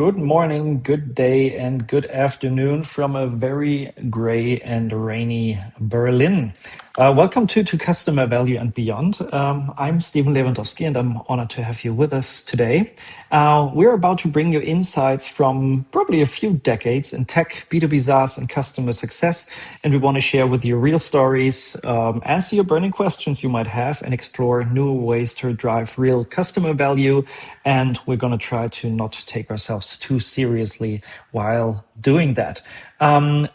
good morning, good day, and good afternoon from a very gray and rainy Berlin. Welcome to Customer Value and Beyond. I'm Stephen Lewandowski, and I'm honored to have you with us today. We're about to bring you insights from probably a few decades in tech, B2B SaaS, and customer success. And we want to share with you real stories, answer your burning questions you might have, and explore new ways to drive real customer value. And we're going to try to not take ourselves too seriously while doing that.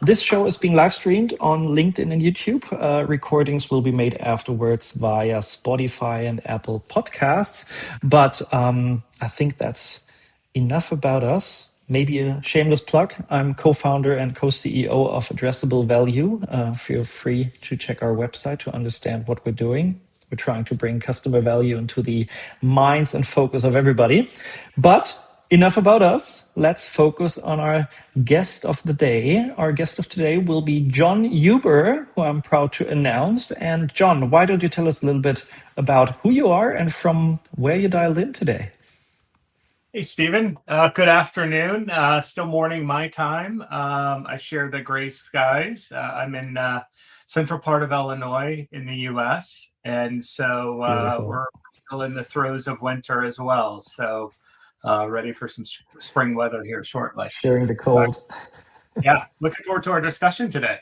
This show is being live streamed on LinkedIn and YouTube. Recordings will be made afterwards via Spotify and Apple Podcasts. But I think that's enough about us. Maybe a shameless plug. I'm co-founder and co-CEO of Addressable Value. Feel free to check our website to understand what we're doing. We're trying to bring customer value into the minds and focus of everybody. But enough about us. Let's focus on our guest of the day. Our guest of today will be John Huber, who I'm proud to announce. And John, why don't you tell us a little bit about who you are and from where you dialed in today? Hey, Stephen. Good afternoon. Still morning my time. I share the gray skies. I'm in central part of Illinois in the U.S. And so we're still in the throes of winter as well. So ready for some spring weather here shortly. Sharing the cold. Yeah, looking forward to our discussion today.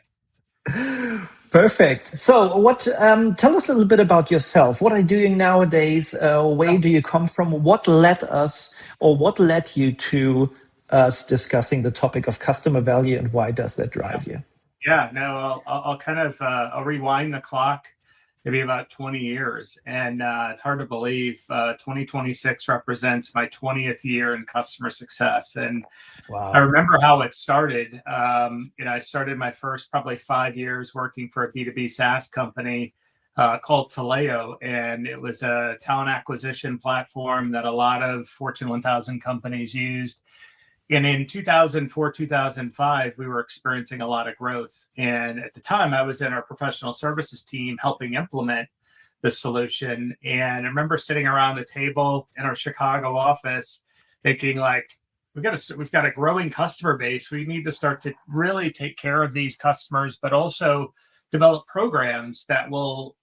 Perfect. So tell us a little bit about yourself. What are you doing nowadays? Where do you come from? What led you to us discussing the topic of customer value, and why does that drive you? Yeah, no, I'll kind of I'll rewind the clock maybe about 20 years. And it's hard to believe 2026 represents my 20th year in customer success. And wow. I remember how it started. I started my first probably 5 years working for a B2B SaaS company called Taleo. And it was a talent acquisition platform that a lot of Fortune 1000 companies used. And in 2004, 2005, we were experiencing a lot of growth. And at the time, I was in our professional services team helping implement the solution. And I remember sitting around a table in our Chicago office thinking like, we've got a growing customer base. We need to start to really take care of these customers, but also develop programs that will,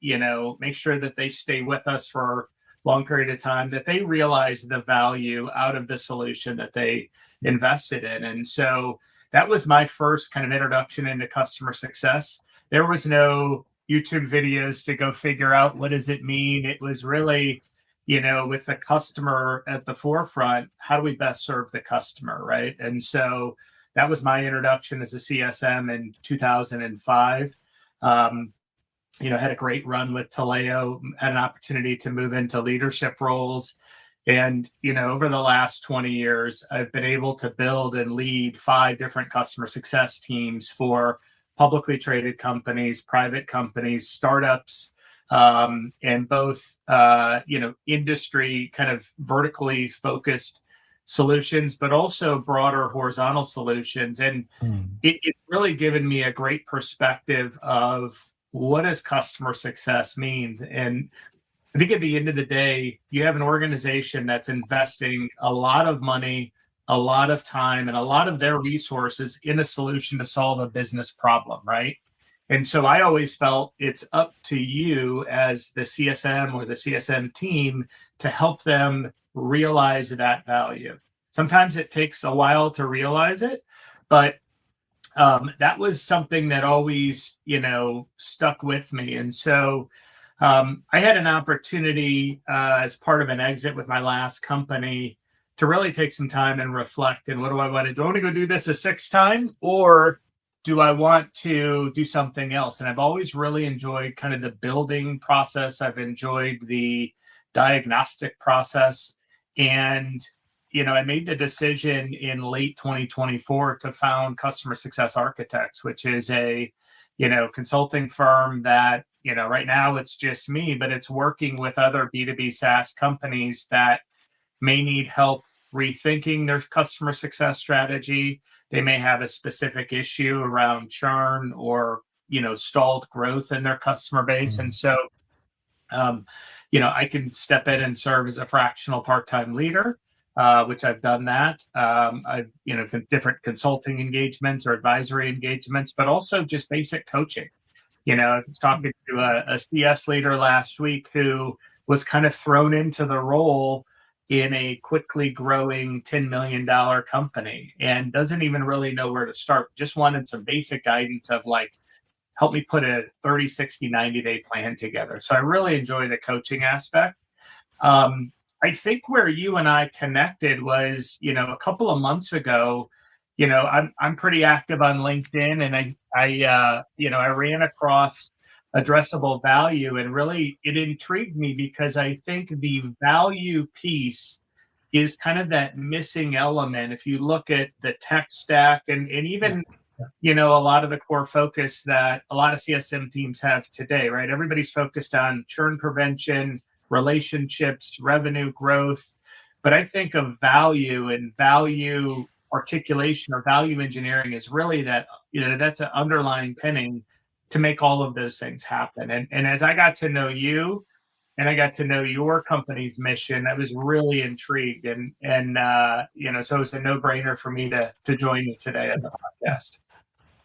make sure that they stay with us for long period of time, that they realize the value out of the solution that they invested in. And so that was my first kind of introduction into customer success. There was no YouTube videos to go figure out what does it mean. It was really, with the customer at the forefront, how do we best serve the customer, right? And so that was my introduction as a CSM in 2005. Had a great run with Taleo, had an opportunity to move into leadership roles. And, over the last 20 years, I've been able to build and lead 5 different customer success teams for publicly traded companies, private companies, startups, and both, industry kind of vertically focused solutions, but also broader horizontal solutions. And it's really given me a great perspective of what does customer success means. And I think at the end of the day, you have an organization that's investing a lot of money, a lot of time, and a lot of their resources in a solution to solve a business problem, right? And so I always felt it's up to you as the CSM or the CSM team to help them realize that value. Sometimes it takes a while to realize it, but that was something that always, stuck with me. And so I had an opportunity as part of an exit with my last company to really take some time and reflect. And what do I want to do? Do I want to go do this a 6th time, or do I want to do something else? And I've always really enjoyed kind of the building process. I've enjoyed the diagnostic process. And I made the decision in late 2024 to found Customer Success Architects, which is a, consulting firm that, right now it's just me, but it's working with other B2B SaaS companies that may need help rethinking their customer success strategy. They may have a specific issue around churn or, stalled growth in their customer base. And so, I can step in and serve as a fractional part-time leader. which I've done that. I've, different consulting engagements or advisory engagements, but also just basic coaching. I was talking to a CS leader last week who was kind of thrown into the role in a quickly growing $10 million company and doesn't even really know where to start. Just wanted some basic guidance of like, help me put a 30, 60, 90-day plan together. So I really enjoy the coaching aspect. I think where you and I connected was, a couple of months ago. I'm pretty active on LinkedIn, and I ran across addressable value, and really it intrigued me because I think the value piece is kind of that missing element. If you look at the tech stack and even a lot of the core focus that a lot of CSM teams have today, right? Everybody's focused on churn prevention, relationships, revenue growth. But I think of value and value articulation or value engineering is really that, that's an underlying pinning to make all of those things happen. And as I got to know you and I got to know your company's mission, I was really intrigued. And so it was a no-brainer for me to join you today on the podcast.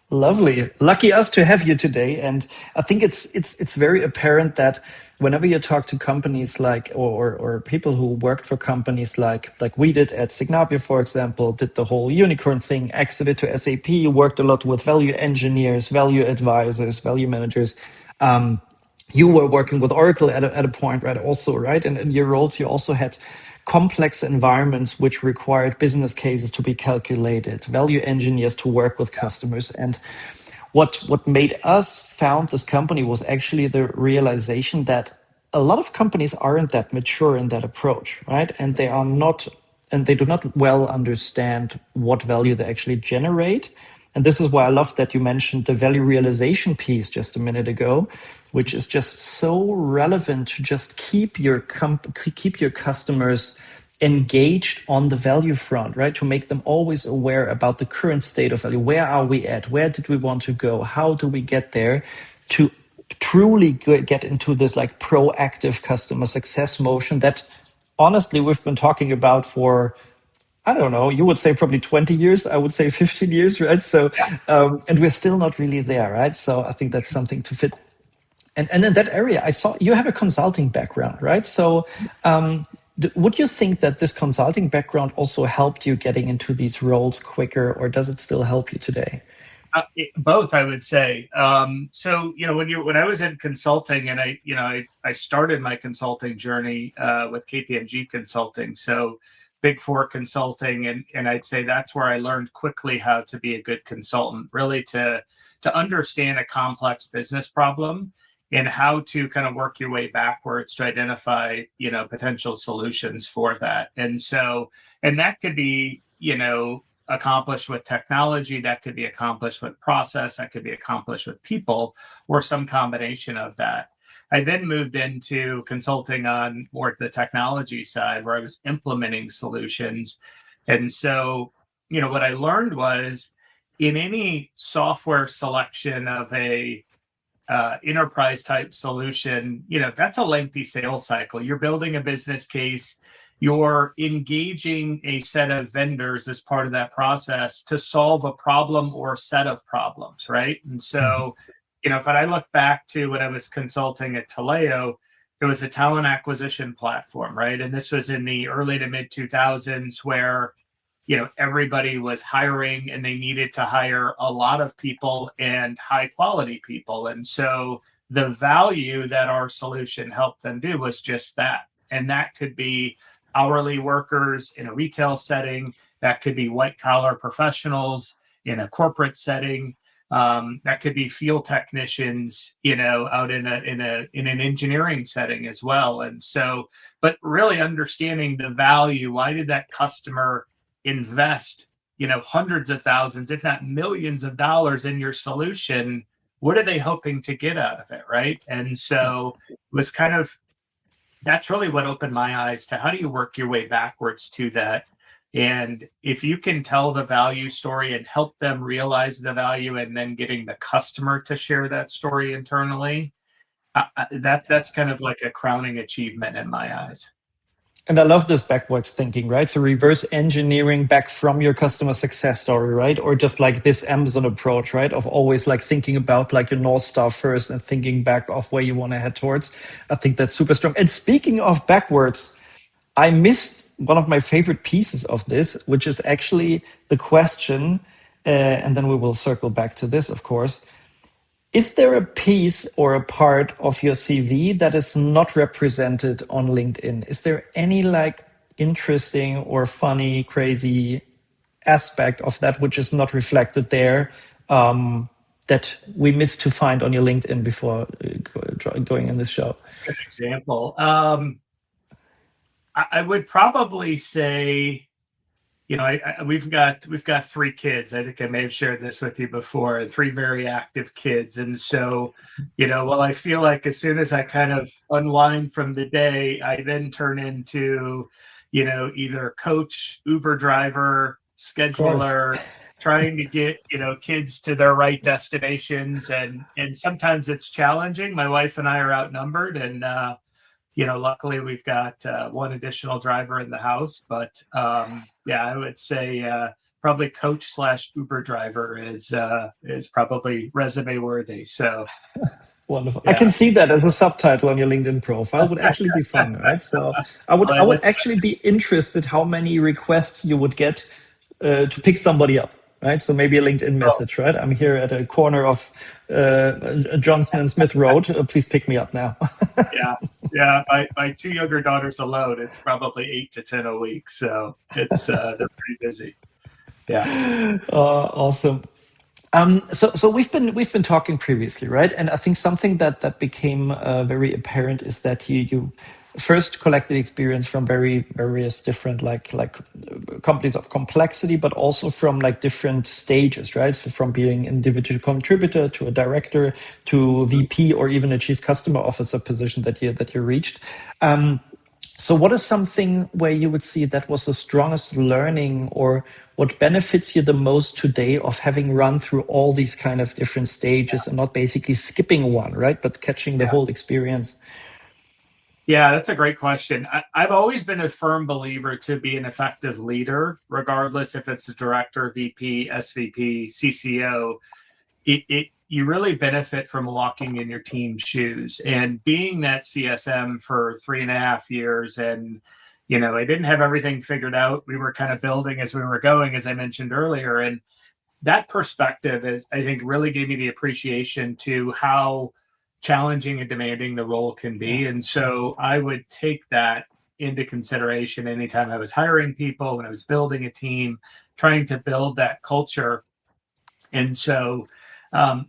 Lovely. Lucky us to have you today. And I think it's very apparent that whenever you talk to companies like or people who worked for companies like we did at Signavio, for example, did the whole unicorn thing, exited to SAP, worked a lot with value engineers, value advisors, value managers. You were working with Oracle at a point, right? Also, right? And in your roles, you also had complex environments which required business cases to be calculated, value engineers to work with customers. And what made us found this company was actually the realization that a lot of companies aren't that mature in that approach, right? And they do not well understand what value they actually generate. And this is why I love that you mentioned the value realization piece just a minute ago, which is just so relevant to just keep your customers engaged on the value front, right? To make them always aware about the current state of value. Where are we at? Where did we want to go? How do we get there? To truly get into this like proactive customer success motion that honestly we've been talking about for, I don't know, you would say probably 20 years, I would say 15 years, right? So, and we're still not really there, right? So I think that's something to fit. And in that area, I saw you have a consulting background, right? So would you think that this consulting background also helped you getting into these roles quicker, or does it still help you today? Both, I would say. So, when I was in consulting, and I started my consulting journey with KPMG Consulting, so Big Four consulting, and I'd say that's where I learned quickly how to be a good consultant, really to understand a complex business problem and how to kind of work your way backwards to identify, potential solutions for that. And that could be, accomplished with technology, that could be accomplished with process, that could be accomplished with people, or some combination of that. I then moved into consulting on more the technology side where I was implementing solutions. And so, what I learned was in any software selection of a enterprise type solution, that's a lengthy sales cycle. You're building a business case, you're engaging a set of vendors as part of that process to solve a problem or set of problems, right? And so, if I look back to when I was consulting at Taleo, it was a talent acquisition platform, right? And this was in the early to mid 2000s where everybody was hiring and they needed to hire a lot of people and high quality people. And so the value that our solution helped them do was just that. And that could be hourly workers in a retail setting, that could be white collar professionals in a corporate setting, that could be field technicians, out in an engineering setting as well. And so, but really understanding the value, why did that customer invest, hundreds of thousands, if not millions of dollars in your solution? What are they hoping to get out of it, right? And so it was kind of, that's really what opened my eyes to how do you work your way backwards to that. And if you can tell the value story and help them realize the value and then getting the customer to share that story internally, that's kind of like a crowning achievement in my eyes. And I love this backwards thinking, right? So reverse engineering back from your customer success story, right? Or just like this Amazon approach, right? Of always like thinking about like your North Star first and thinking back of where you want to head towards. I think that's super strong. And speaking of backwards, I missed one of my favorite pieces of this, which is actually the question, and then we will circle back to this, of course. Is there a piece or a part of your CV that is not represented on LinkedIn? Is there any like interesting or funny, crazy aspect of that which is not reflected there that we missed to find on your LinkedIn before going in this show? Good example. I would probably say, we've got 3 kids. I think I may have shared this with you before, 3 very active kids. And so, well, I feel like as soon as I kind of unwind from the day, I then turn into, either coach, Uber driver, Of course. scheduler, trying to get, kids to their right destinations. And sometimes it's challenging. My wife and I are outnumbered, and luckily we've got one additional driver in the house. But yeah, I would say probably coach/Uber driver is probably resume worthy. So Wonderful. I yeah. can see that as a subtitle on your LinkedIn profile. Would actually be fun, right? So I would actually be interested how many requests you would get to pick somebody up, right? So maybe a LinkedIn Oh, message, right? I'm here at a corner of Johnson and Smith Road. Please pick me up now. yeah. Yeah, my 2 younger daughters alone, it's probably 8 to 10 a week. So it's they're pretty busy. Yeah. Awesome. So we've been talking previously, right? And I think something that became very apparent is that you first collected experience from very various different companies of complexity, but also from like different stages, right? So from being individual contributor to a director to VP or even a chief customer officer position that you reached. So, what is something where you would see that was the strongest learning, or what benefits you the most today of having run through all these kind of different stages and not basically skipping one, right? But catching the Yeah. whole experience? Yeah, that's a great question. I've always been a firm believer to be an effective leader, regardless if it's a director, VP, SVP, CCO. You really benefit from walking in your team's shoes and being that CSM for 3.5 years. And, I didn't have everything figured out. We were kind of building as we were going, as I mentioned earlier. And that perspective is, I think, really gave me the appreciation to how challenging and demanding the role can Yeah. be. And so I would take that into consideration anytime I was hiring people, when I was building a team, trying to build that culture. And so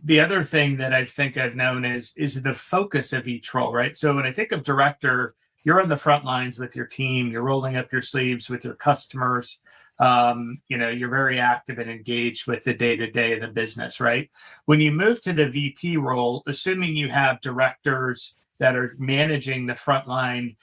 the other thing that I think I've known is the focus of each role, right? So when I think of director, you're on the front lines with your team, you're rolling up your sleeves with your customers. You're very active and engaged with the day to day of the business, right? When you move to the VP role, assuming you have directors that are managing the front line,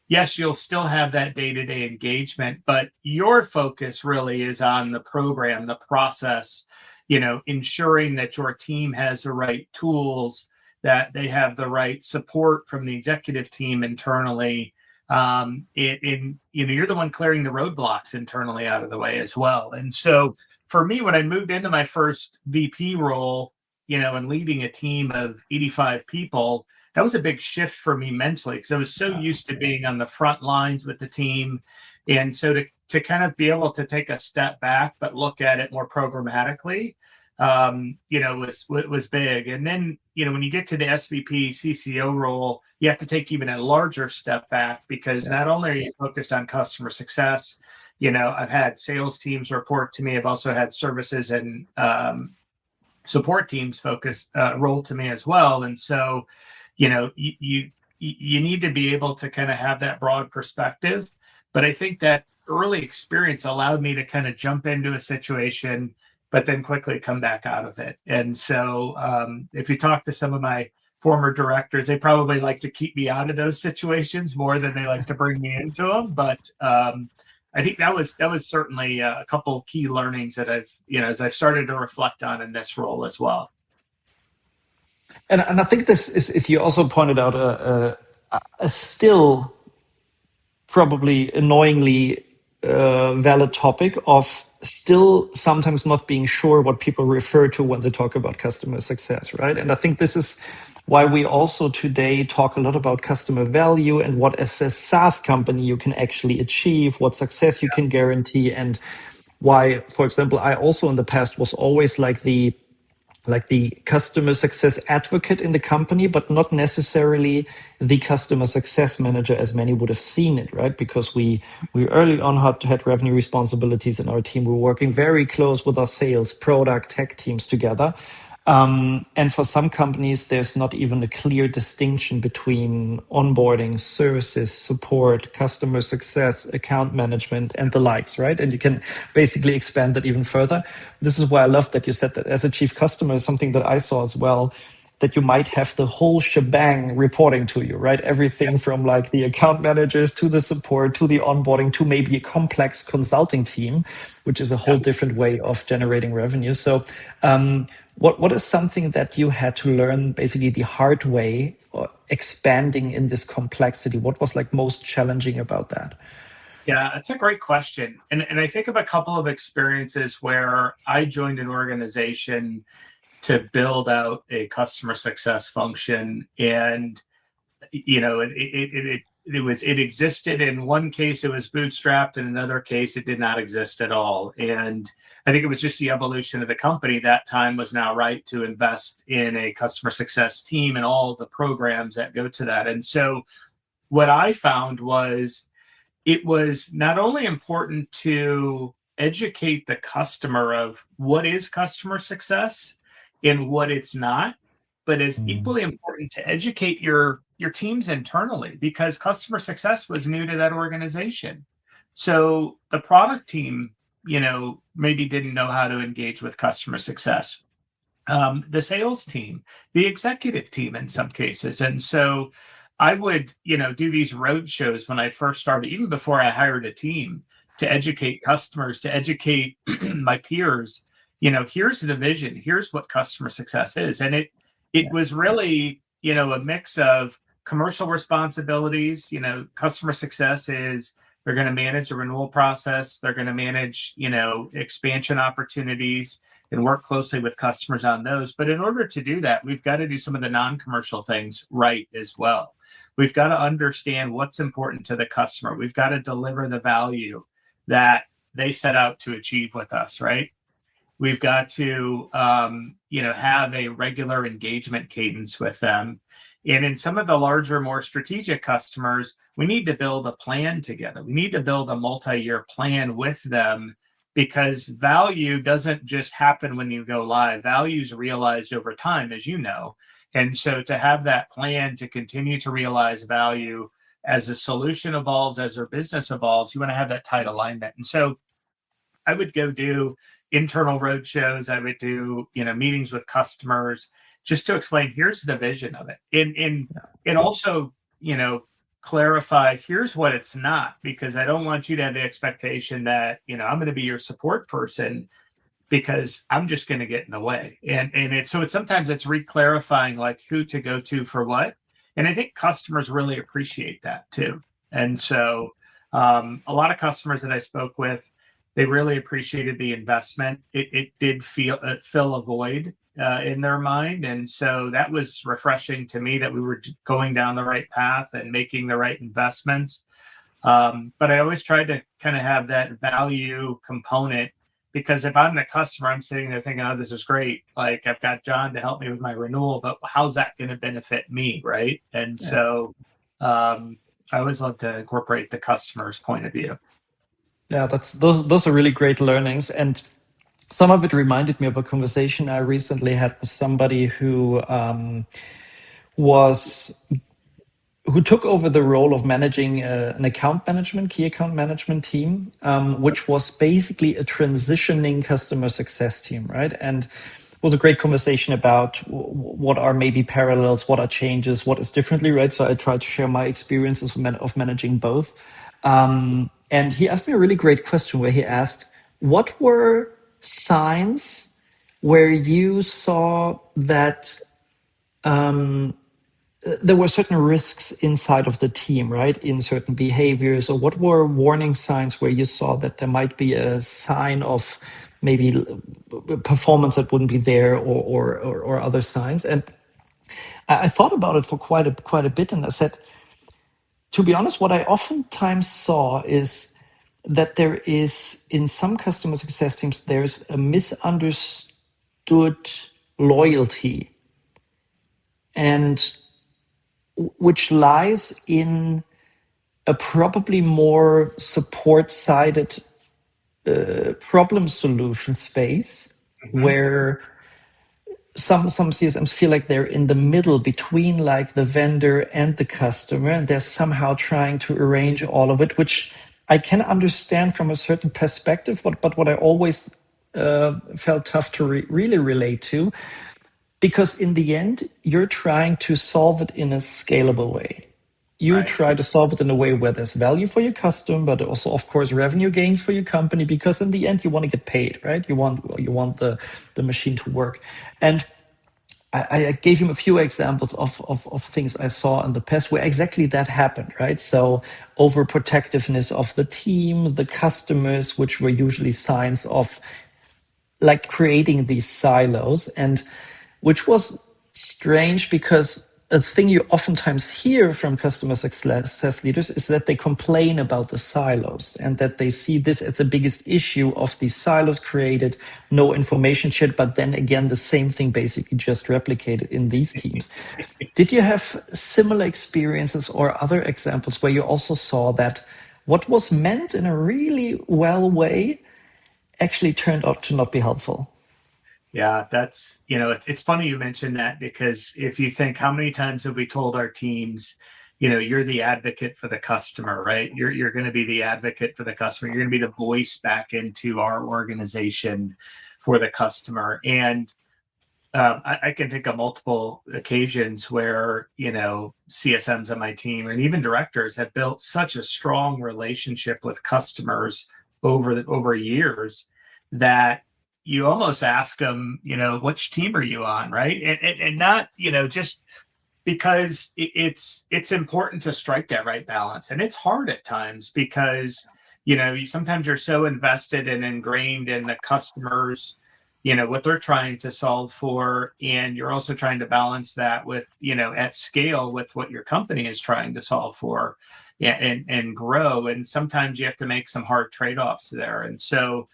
yes, you'll still have that day to day engagement, but your focus really is on the program, the process, ensuring that your team has the right tools, that they have the right support from the executive team internally. You're the one clearing the roadblocks internally out of the way as well. And so for me, when I moved into my first VP role, and leading a team of 85 people, that was a big shift for me mentally because I was so used to being on the front lines with the team. And so to kind of be able to take a step back, but look at it more programmatically, was big. And then, when you get to the SVP CCO role, you have to take even a larger step back because not only are you focused on customer success, I've had sales teams report to me. I've also had services and support teams focus role to me as well. And so, you need to be able to kind of have that broad perspective. But I think that early experience allowed me to kind of jump into a situation, but then quickly come back out of it. And so if you talk to some of my former directors, they probably like to keep me out of those situations more than they like to bring me into them. But I think that was certainly a couple key learnings that I've, as I've started to reflect on in this role as well. And I think this is you also pointed out a still probably annoyingly valid topic of still sometimes not being sure what people refer to when they talk about customer success, right? And I think this is why we also today talk a lot about customer value and what as a SaaS company you can actually achieve, what success you can guarantee, and why, for example, I also in the past was always like the customer success advocate in the company, but not necessarily the customer success manager as many would have seen it, right? Because we early on had revenue responsibilities in our team. We were working very close with our sales, product, tech teams together. And for some companies, there's not even a clear distinction between onboarding, services, support, customer success, account management, and the likes, right? And you can basically expand that even further. This is why I love that you said that as a chief customer, something that I saw as well, that you might have the whole shebang reporting to you, right? Everything from like the account managers to the support to the onboarding to maybe a complex consulting team, which is a whole different way of generating revenue. So, what is something that you had to learn basically the hard way, or expanding in this complexity? What was like most challenging about that? Yeah, that's a great question. And I think of a couple of experiences where I joined an organization to build out a customer success function. And, it existed. In one case, it was bootstrapped. In another case, it did not exist at all. And I think it was just the evolution of the company. That time was now right to invest in a customer success team and all the programs that go to that. And so what I found was it was not only important to educate the customer of what is customer success and what it's not, but it's equally important to educate your teams internally, because customer success was new to that organization. So the product team, maybe didn't know how to engage with customer success. The sales team, the executive team in some cases. And so I would, do these road shows when I first started, even before I hired a team, to educate customers, to educate my peers. Here's the vision, here's what customer success is. And it was really, a mix of commercial responsibilities. Customer success is they're going to manage the renewal process, they're going to manage, expansion opportunities and work closely with customers on those. But in order to do that, we've got to do some of the non-commercial things right as well. We've got to understand what's important to the customer. We've got to deliver the value that they set out to achieve with us, right? We've got to, have a regular engagement cadence with them. And in some of the larger, more strategic customers, we need to build a plan together. We need to build a multi-year plan with them, because value doesn't just happen when you go live. Value is realized over time, as you know. And so to have that plan to continue to realize value as the solution evolves, as their business evolves, you want to have that tight alignment. And so I would go do internal roadshows. I would do, meetings with customers just to explain, here's the vision of it. And also, clarify, here's what it's not, because I don't want you to have the expectation that, I'm going to be your support person, because I'm just going to get in the way. And it's sometimes it's re-clarifying like who to go to for what. And I think customers really appreciate that too. And so a lot of customers that I spoke with, they really appreciated the investment. It did fill a void in their mind. And so that was refreshing to me, that we were going down the right path and making the right investments. But I always tried to kind of have that value component, because if I'm the customer, I'm sitting there thinking, oh, this is great. Like, I've got John to help me with my renewal, but how's that going to benefit me, right? And so I always love to incorporate the customer's point of view. Yeah, those are really great learnings, and some of it reminded me of a conversation I recently had with somebody was who took over the role of managing an key account management team, which was basically a transitioning customer success team, right? And it was a great conversation about what are maybe parallels, what are changes, what is differently, right? So I tried to share my experiences of managing both. And he asked me a really great question where he asked, what were signs where you saw that there were certain risks inside of the team, right? In certain behaviors, or what were warning signs where you saw that there might be a sign of maybe performance that wouldn't be there, or other signs. And I thought about it for quite a bit, and I said, to be honest, what I oftentimes saw is that there is, in some customer success teams, there's a misunderstood loyalty, and which lies in a probably more support-sided problem solution space, where some CSMs feel like they're in the middle between like the vendor and the customer, and they're somehow trying to arrange all of it, which I can understand from a certain perspective, but what I always felt tough to really relate to, because in the end, you're trying to solve it in a scalable way. You Right. try to solve it in a way where there's value for your customer, but also, of course, revenue gains for your company, because in the end, you want to get paid, right? You want the machine to work. And I gave him a few examples of things I saw in the past where exactly that happened, right? So overprotectiveness of the team, the customers, which were usually signs of like creating these silos, and which was strange, because a thing you oftentimes hear from customer success leaders is that they complain about the silos, and that they see this as the biggest issue of these silos created, no information shared, but then again, the same thing basically just replicated in these teams. Did you have similar experiences or other examples where you also saw that what was meant in a really well way actually turned out to not be helpful? Yeah, that's, it's funny you mentioned that, because if you think, how many times have we told our teams, you're the advocate for the customer, right? You're going to be the advocate for the customer. You're going to be the voice back into our organization for the customer. And I can think of multiple occasions where, CSMs on my team and even directors have built such a strong relationship with customers over years, that you almost ask them, which team are you on, right? And not, just because it's important to strike that right balance. And it's hard at times, because, sometimes you're so invested and ingrained in the customers, what they're trying to solve for, and you're also trying to balance that with, at scale with what your company is trying to solve for, yeah, and grow. And sometimes you have to make some hard trade-offs there. And so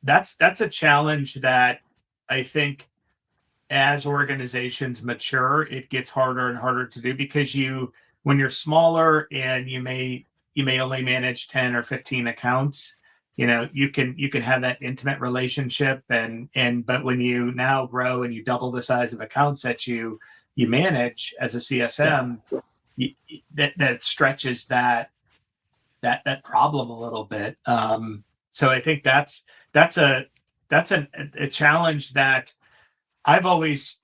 that's a challenge that I think, as organizations mature, it gets harder and harder to do, because when you're smaller and you may only manage 10 or 15 accounts, you can have that intimate relationship, but when you now grow and you double the size of accounts that you manage as a CSM, that stretches that problem a little bit. So I think that's a challenge that I've always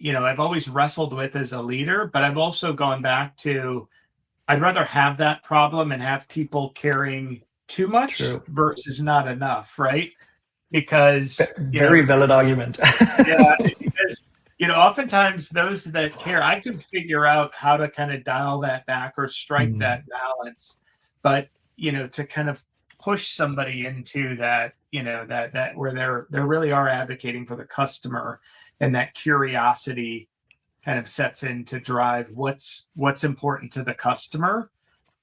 wrestled with as a leader, but I've also gone back to, I'd rather have that problem and have people carrying too much versus not enough, right? Because very valid argument. Yeah, because oftentimes those that care, I can figure out how to kind of dial that back or strike that balance, but to kind of push somebody into that, that where they really are advocating for the customer, and that curiosity kind of sets in to drive what's important to the customer.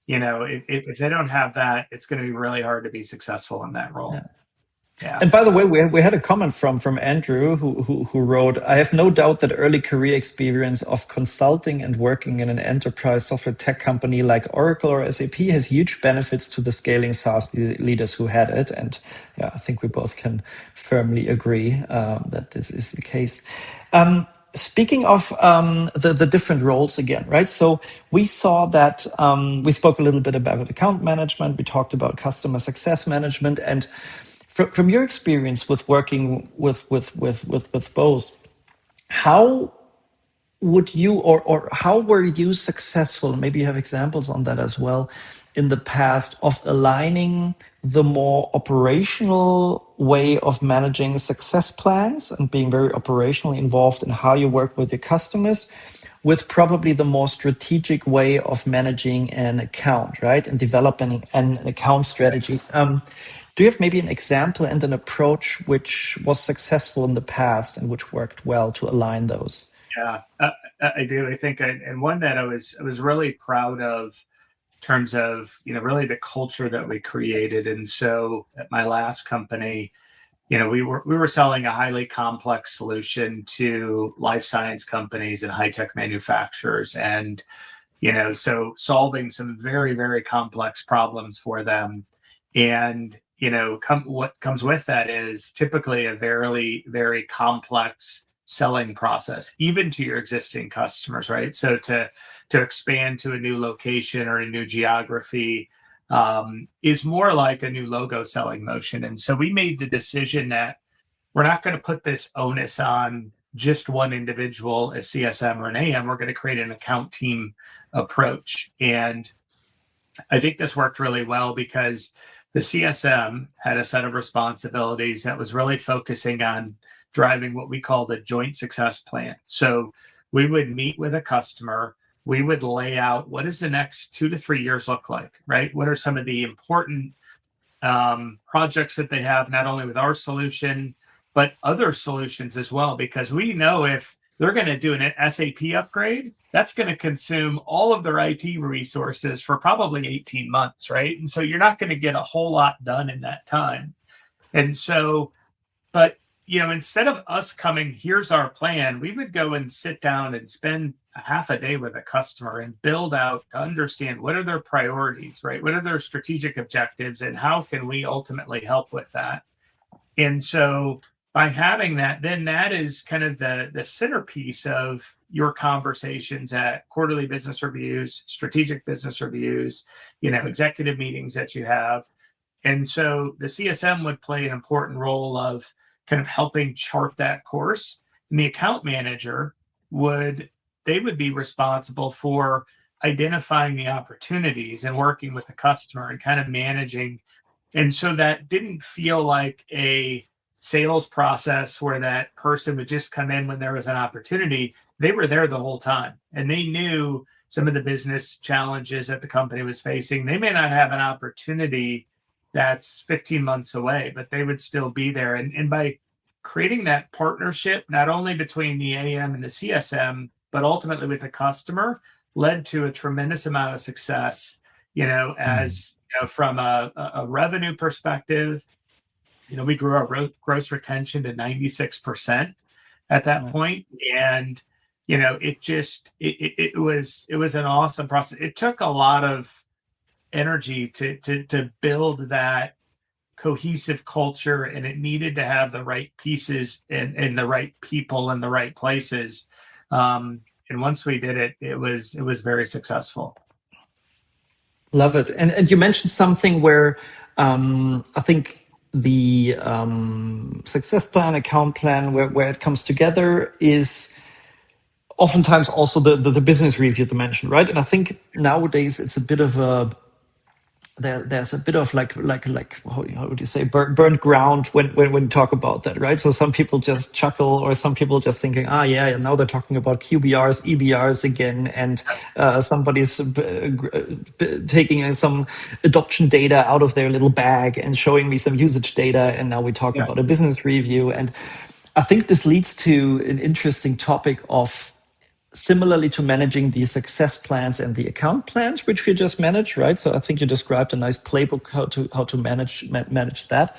If they don't have that, it's going to be really hard to be successful in that role. Yeah. And by the way, we had a comment from Andrew who wrote, I have no doubt that early career experience of consulting and working in an enterprise software tech company like Oracle or SAP has huge benefits to the scaling SaaS leaders who had it. And yeah, I think we both can firmly agree that this is the case. Speaking of the different roles again, right? So we saw that we spoke a little bit about account management. We talked about customer success management, and from your experience with working with both, how would you or how were you successful? Maybe you have examples on that as well in the past of aligning the more operational way of managing success plans and being very operationally involved in how you work with your customers with probably the more strategic way of managing an account, right? And developing an account strategy. Do you have maybe an example and an approach which was successful in the past and which worked well to align those? Yeah, I do. I think, and one that I was really proud of in terms of, really the culture that we created. And so at my last company, we were selling a highly complex solution to life science companies and high tech manufacturers, and so solving some very, very complex problems for them. And what comes with that is typically a very, very complex selling process, even to your existing customers, right? So to expand to a new location or a new geography is more like a new logo selling motion. And so we made the decision that we're not going to put this onus on just one individual, a CSM or an AM. We're going to create an account team approach. And I think this worked really well because the CSM had a set of responsibilities that was really focusing on driving what we call the joint success plan. So we would meet with a customer, we would lay out what does the next 2 to 3 years look like, right? What are some of the important projects that they have, not only with our solution, but other solutions as well, because we know if they're going to do an SAP upgrade, that's going to consume all of their IT resources for probably 18 months, right? And so you're not going to get a whole lot done in that time. And so, but, instead of us coming, here's our plan, we would go and sit down and spend a half a day with a customer and build out, understand what are their priorities, right? What are their strategic objectives and how can we ultimately help with that? And so by having that, then that is kind of the centerpiece of your conversations at quarterly business reviews, strategic business reviews, executive meetings that you have. And so the CSM would play an important role of kind of helping chart that course. And the account manager would be responsible for identifying the opportunities and working with the customer and kind of managing. And so that didn't feel like a sales process where that person would just come in when there was an opportunity. They were there the whole time and they knew some of the business challenges that the company was facing. They may not have an opportunity that's 15 months away, but they would still be there. And by creating that partnership, not only between the AM and the CSM, but ultimately with the customer, led to a tremendous amount of success, as from a revenue perspective. We grew our gross retention to 96% at that point. And, it was an awesome process. It took a lot of energy to build that cohesive culture, and it needed to have the right pieces and the right people in the right places. And once we did it, it was very successful. Love it. And you mentioned something where I think the success plan, account plan, where it comes together is oftentimes also the business review dimension, right? And I think nowadays it's a bit of a there's a bit of like how would you say burnt ground when you talk about that, right? So some people just chuckle, or some people just thinking, yeah, now they're talking about QBRs, EBRs again, and somebody's taking some adoption data out of their little bag and showing me some usage data, and now we talk about a business review. And I think this leads to an interesting topic of, similarly to managing the success plans and the account plans, which we just managed, right? So I think you described a nice playbook how to manage that.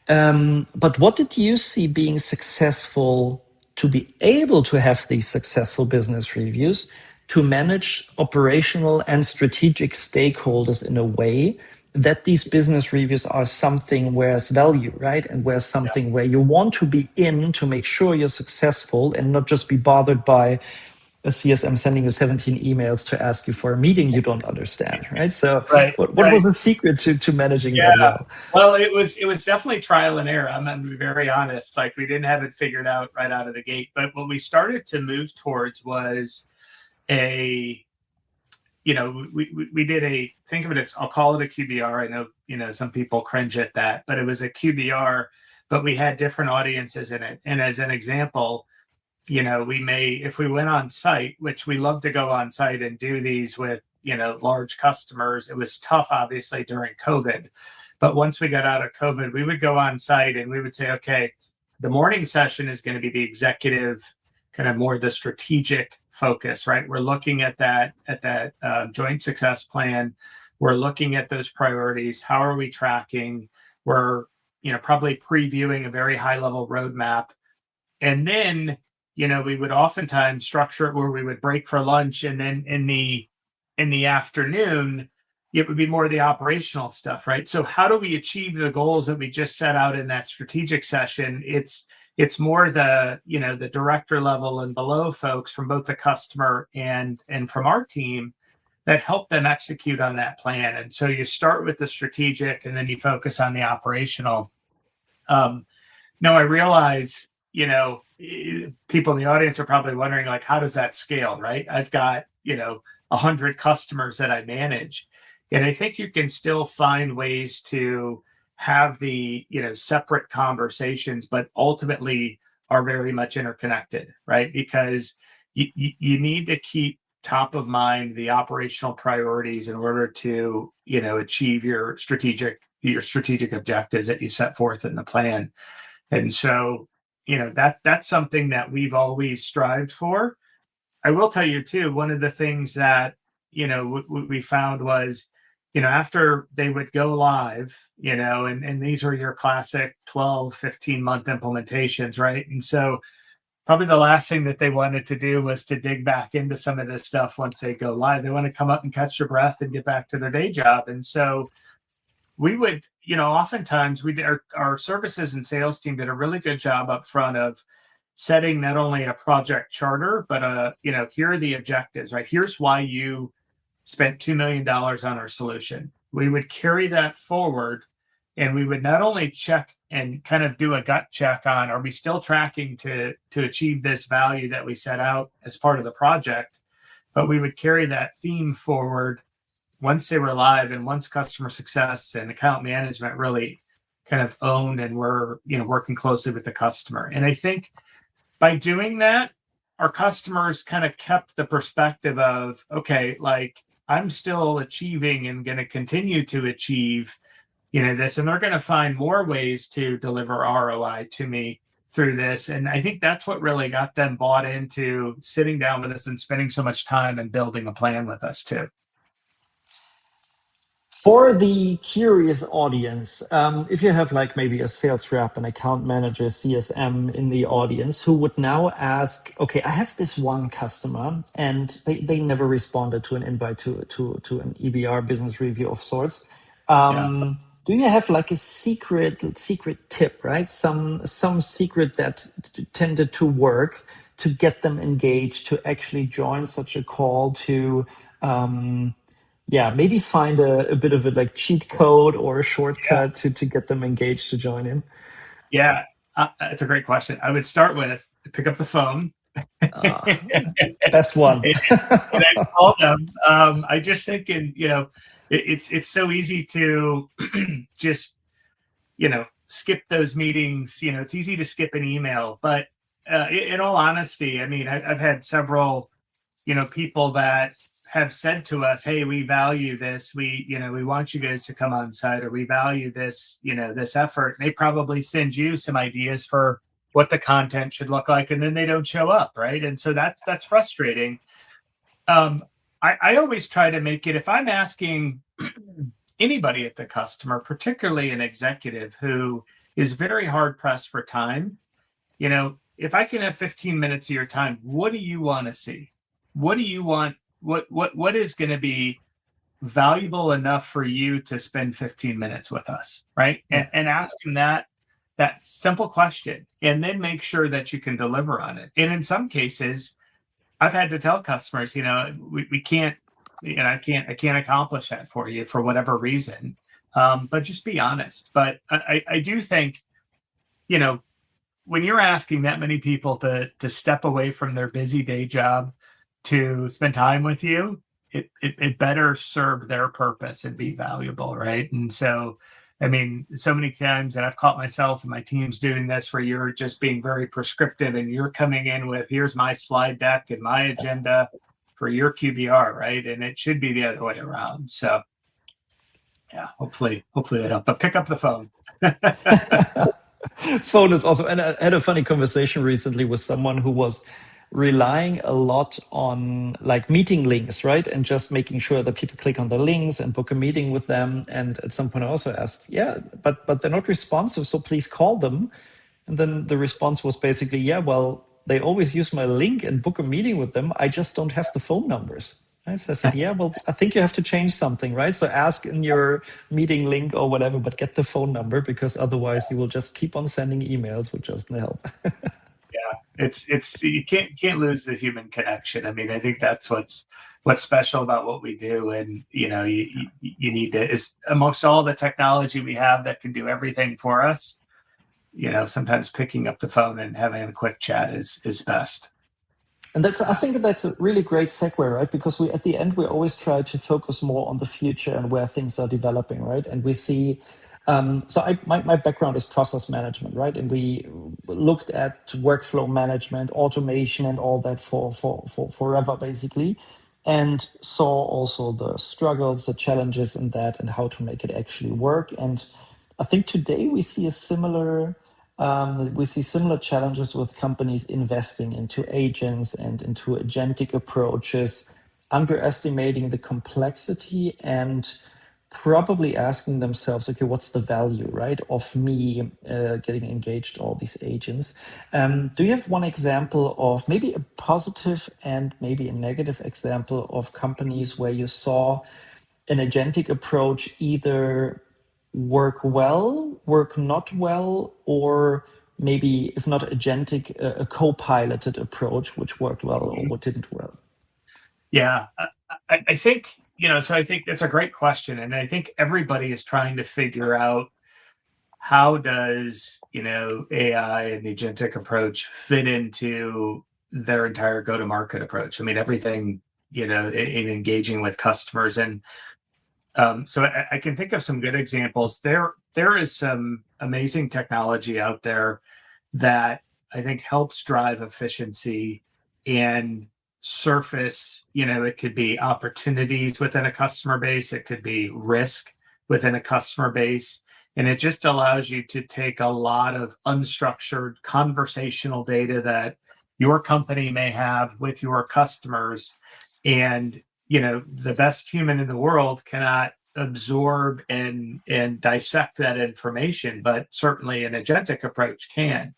But what did you see being successful to be able to have these successful business reviews, to manage operational and strategic stakeholders in a way that these business reviews are something where there's value, right? And where something where you want to be in to make sure you're successful and not just be bothered by a CSM sending you 17 emails to ask you for a meeting you don't understand, right? So what was the secret to managing that well? Well, it was definitely trial and error. I'm going to be very honest. Like, we didn't have it figured out right out of the gate. But what we started to move towards was we did think of it as, I'll call it a QBR. I know, some people cringe at that, but it was a QBR, but we had different audiences in it. And as an example, we may, if we went on site, which we love to go on site and do these with, large customers. It was tough, obviously, during COVID. But once we got out of COVID, we would go on site and we would say, okay, the morning session is going to be the executive, kind of more the strategic focus, right? We're looking at that joint success plan. We're looking at those priorities. How are we tracking? We're, probably previewing a very high level roadmap. And then, we would oftentimes structure it where we would break for lunch, and then in the afternoon, it would be more of the operational stuff, right? So how do we achieve the goals that we just set out in that strategic session? It's more the director level and below folks from both the customer and from our team that help them execute on that plan. And so you start with the strategic and then you focus on the operational. Now I realize, people in the audience are probably wondering, like, how does that scale, right? I've got, 100 customers that I manage. And I think you can still find ways to have the, separate conversations, but ultimately are very much interconnected, right? Because you need to keep top of mind the operational priorities in order to, achieve your strategic objectives that you set forth in the plan. And so, that's something that we've always strived for. I will tell you too, one of the things that, we found was, after they would go live, and these are your classic 12, 15-month implementations, right? And so probably the last thing that they wanted to do was to dig back into some of this stuff once they go live. They want to come up and catch their breath and get back to their day job. And so we would, oftentimes our services and sales team did a really good job up front of setting not only a project charter, but here are the objectives, right? Here's why you spent $2 million on our solution. We would carry that forward, and we would not only check and kind of do a gut check on, are we still tracking to achieve this value that we set out as part of the project, but we would carry that theme forward once they were live, and once customer success and account management really kind of owned and were, working closely with the customer. And I think by doing that, our customers kind of kept the perspective of, okay, like, I'm still achieving and going to continue to achieve, this, and they're going to find more ways to deliver ROI to me through this. And I think that's what really got them bought into sitting down with us and spending so much time and building a plan with us too. For the curious audience, if you have like maybe a sales rep, an account manager, CSM in the audience who would now ask, okay, I have this one customer and they never responded to an invite to an EBR business review of sorts. Do you have like a secret tip, right? Some secret that tended to work to get them engaged, to actually join such a call, to maybe find a bit of a like cheat code or a shortcut to get them engaged to join in? Yeah, it's a great question. I would start with pick up the phone. Best one. and I call them. I just think, it's so easy to just, skip those meetings. It's easy to skip an email, but in all honesty, I mean, I've had several, people that have said to us, hey, we value this. We want you guys to come on site, or we value this, this effort. And they probably send you some ideas for what the content should look like, and then they don't show up, right? And so that's frustrating. I always try to make it, if I'm asking anybody at the customer, particularly an executive who is very hard pressed for time, if I can have 15 minutes of your time, what do you want to see? What do you want? What is going to be valuable enough for you to spend 15 minutes with us, right? And ask them that simple question, and then make sure that you can deliver on it. And in some cases, I've had to tell customers, we can't, I can't accomplish that for you for whatever reason. But just be honest. But I do think, when you're asking that many people to step away from their busy day job to spend time with you, it better serve their purpose and be valuable, right? And so I mean, so many times, and I've caught myself and my teams doing this, where you're just being very prescriptive and you're coming in with, here's my slide deck and my agenda for your QBR, right? And it should be the other way around. So yeah, hopefully that helped. But pick up the phone. Phone is also, and I had a funny conversation recently with someone who was relying a lot on like meeting links, right? And just making sure that people click on the links and book a meeting with them. And at some point I also asked, yeah, but they're not responsive, so please call them. And then the response was basically, yeah, well, they always use my link and book a meeting with them. I just don't have the phone numbers. Right? So I said, yeah, well, I think you have to change something, right? So ask in your meeting link or whatever, but get the phone number, because otherwise you will just keep on sending emails, which doesn't help. Yeah, it's you can't lose the human connection. I mean, I think that's what's special about what we do. And you need to, is amongst all the technology we have that can do everything for us, sometimes picking up the phone and having a quick chat is best. And I think that's a really great segue, right? Because at the end, we always try to focus more on the future and where things are developing, right? And we see, my background is process management, right? And we looked at workflow management, automation, and all that for forever, basically, and saw also the struggles, the challenges in that, and how to make it actually work. And I think today we see similar challenges with companies investing into agents and into agentic approaches, underestimating the complexity and probably asking themselves, okay, what's the value, right, of me getting engaged all these agents? Do you have one example of maybe a positive and maybe a negative example of companies where you saw an agentic approach either work well, work not well, or maybe if not agentic, a co-piloted approach which worked well or what didn't well? Yeah, I think, so I think that's a great question. And I think everybody is trying to figure out, how does, AI and the agentic approach fit into their entire go-to-market approach? I mean, everything, in engaging with customers. And so I can think of some good examples. There is some amazing technology out there that I think helps drive efficiency and surface, it could be opportunities within a customer base, it could be risk within a customer base. And it just allows you to take a lot of unstructured conversational data that your company may have with your customers. And the best human in the world cannot absorb and dissect that information, but certainly an agentic approach can.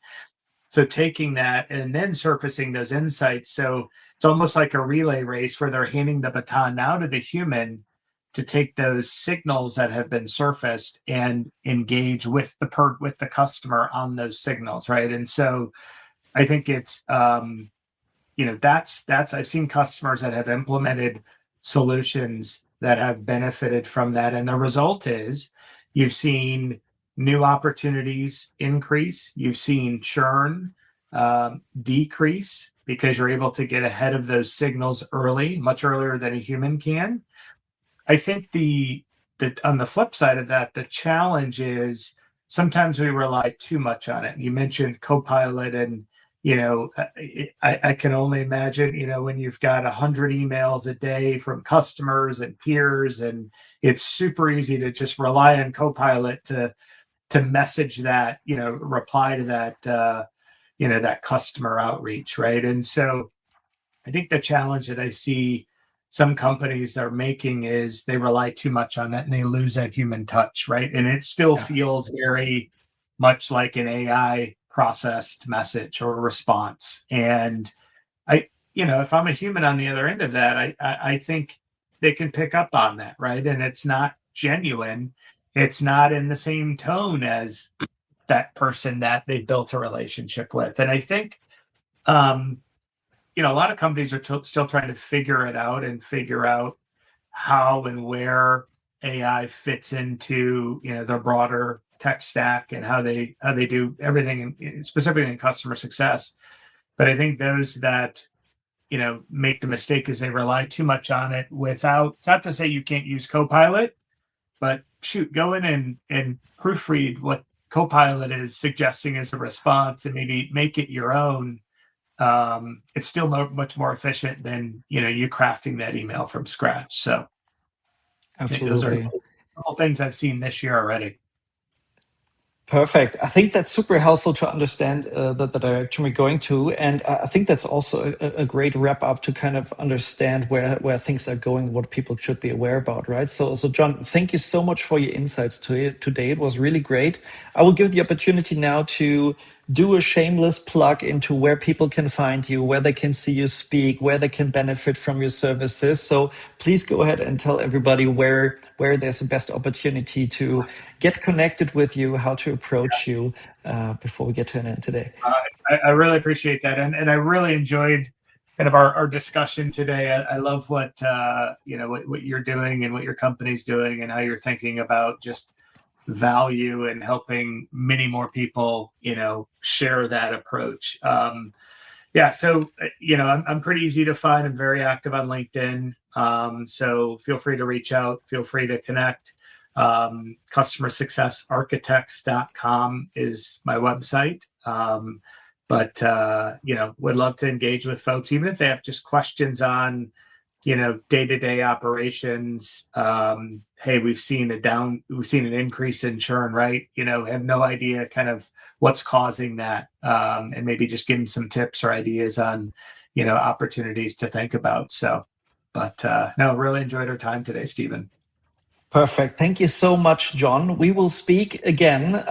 So taking that and then surfacing those insights. So it's almost like a relay race where they're handing the baton now to the human to take those signals that have been surfaced and engage with the customer on those signals, right? And so I think it's that's I've seen customers that have implemented solutions that have benefited from that, and the result is you've seen new opportunities increase, you've seen churn decrease, because you're able to get ahead of those signals early, much earlier than a human can. I think the on the flip side of that, the challenge is sometimes we rely too much on it. You mentioned Copilot, and I can only imagine, when you've got 100 emails a day from customers and peers, and it's super easy to just rely on Copilot to message that, reply to that, that customer outreach, right? And so I think the challenge that I see some companies are making is they rely too much on that and they lose that human touch, right? And it still feels very much like an AI processed message or response. And if I'm a human on the other end of that, I think they can pick up on that, right? And it's not genuine. It's not in the same tone as that person that they built a relationship with. And I think, a lot of companies are still trying to figure it out and figure out how and where AI fits into, their broader tech stack and how they do everything, specifically in customer success. But I think those that, make the mistake is they rely too much on it without, it's not to say you can't use Copilot, but shoot, go in and proofread what Copilot is suggesting as a response and maybe make it your own. It's still much more efficient than you crafting that email from scratch. So those are Absolutely. a couple things I've seen this year already. Perfect. I think that's super helpful to understand the direction we're going to. And I think that's also a great wrap up to kind of understand where things are going, what people should be aware about, right? So John, thank you so much for your insights today. It was really great. I will give the opportunity now to do a shameless plug into where people can find you, where they can see you speak, where they can benefit from your services. So please go ahead and tell everybody where there's the best opportunity to get connected with you, how to approach you before we get to an end today. I really appreciate that. And I really enjoyed kind of our discussion today. I love what what you're doing and what your company's doing and how you're thinking about just value and helping many more people, share that approach. So, I'm pretty easy to find. I'm very active on LinkedIn. So feel free to reach out, feel free to connect. Customersuccessarchitects.com is my website. But would love to engage with folks, even if they have just questions on, day-to-day operations. Hey, we've seen an increase in churn, right? Have no idea kind of what's causing that. And maybe just give them some tips or ideas on, opportunities to think about. So, but no, really enjoyed our time today, Stephen. Perfect. Thank you so much, John. We will speak again.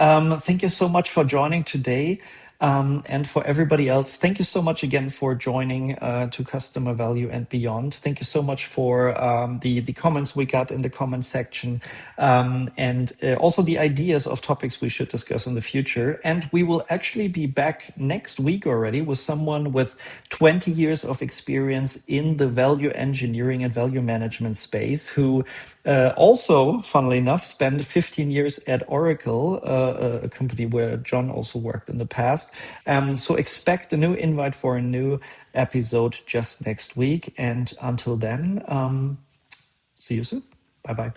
Thank you so much for joining today. And for everybody else, thank you so much again for joining to Customer Value and Beyond. Thank you so much for the comments we got in the comment section and also the ideas of topics we should discuss in the future. And we will actually be back next week already with someone with 20 years of experience in the value engineering and value management space who also, funnily enough, spent 15 years at Oracle, a company where John also worked in the past. So expect a new invite for a new episode just next week. And until then, see you soon. Bye-bye.